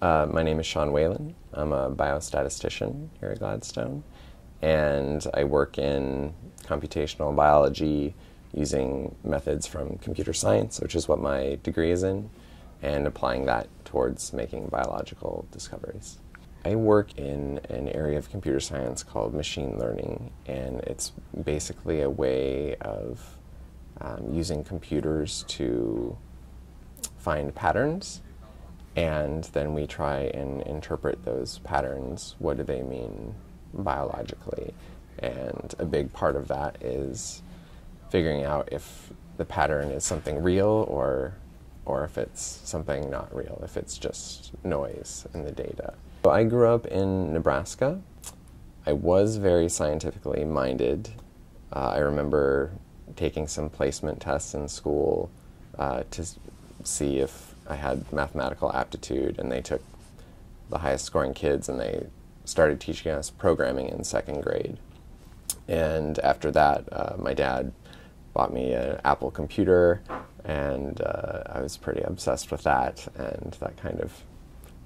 My name is Shean Waylan. I'm a biostatistician here at Gladstone, and I work in computational biology using methods from computer science, which is what my degree is in, and applying that towards making biological discoveries. I work in an area of computer science called machine learning, and it's basically a way of using computers to find patterns, and then we try and interpret those patterns. What do they mean biologically? And a big part of that is figuring out if the pattern is something real or if it's something not real, if it's just noise in the data. So I grew up in Nebraska. I was very scientifically minded. I remember taking some placement tests in school to see if I had mathematical aptitude, and they took the highest scoring kids and they started teaching us programming in second grade. And after that, my dad bought me an Apple computer, and I was pretty obsessed with that, and that kind of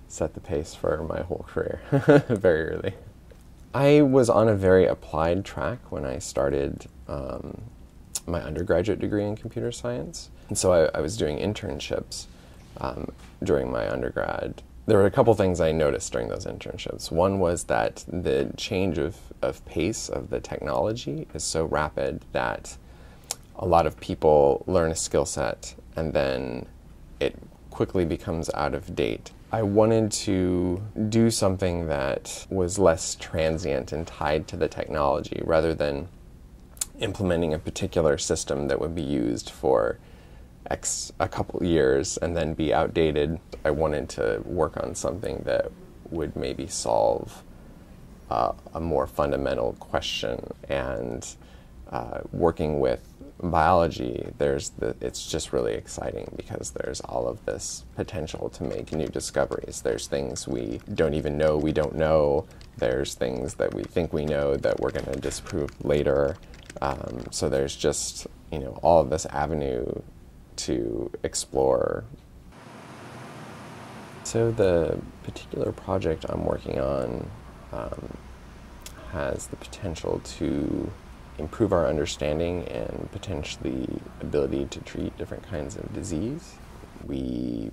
set the pace for my whole career very early. I was on a very applied track when I started my undergraduate degree in computer science. And so I was doing internships during my undergrad. There were a couple things I noticed during those internships. One was that the change of pace of the technology is so rapid that a lot of people learn a skill set and then it quickly becomes out of date. I wanted to do something that was less transient and tied to the technology rather than implementing a particular system that would be used for a couple years and then be outdated. I wanted to work on something that would maybe solve a more fundamental question. And working with biology, it's just really exciting because there's all of this potential to make new discoveries. There's things we don't even know we don't know. There's things that we think we know that we're going to disprove later. So there's just, all of this avenue to explore. So the particular project I'm working on has the potential to improve our understanding and potentially ability to treat different kinds of disease. We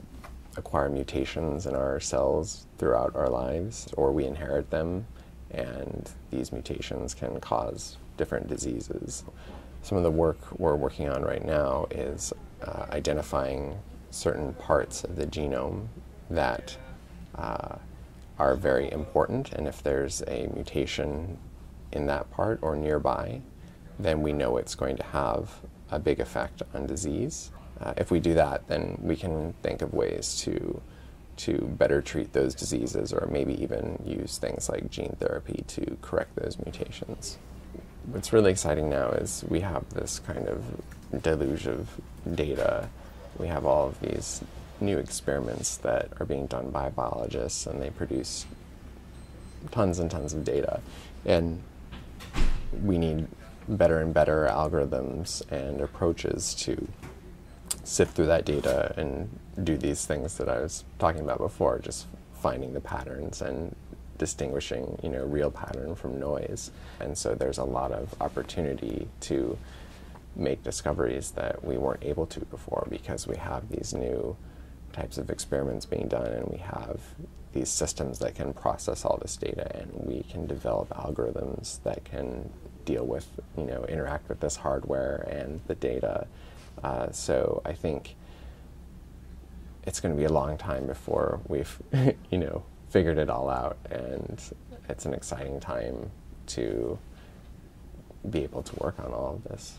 acquire mutations in our cells throughout our lives, or we inherit them, and these mutations can cause different diseases. Some of the work we're working on right now is identifying certain parts of the genome that are very important, and if there's a mutation in that part or nearby, then we know it's going to have a big effect on disease. If we do that, then we can think of ways to better treat those diseases, or maybe even use things like gene therapy to correct those mutations. What's really exciting now is we have this kind of deluge of data. We have all of these new experiments that are being done by biologists, and they produce tons and tons of data. And we need better and better algorithms and approaches to sift through that data and do these things that I was talking about before, just finding the patterns and distinguishing, real pattern from noise. And so there's a lot of opportunity to make discoveries that we weren't able to before, because we have these new types of experiments being done, and we have these systems that can process all this data, and we can develop algorithms that can deal with, interact with this hardware and the data. So I think it's going to be a long time before we've, figured it all out, and it's an exciting time to be able to work on all of this.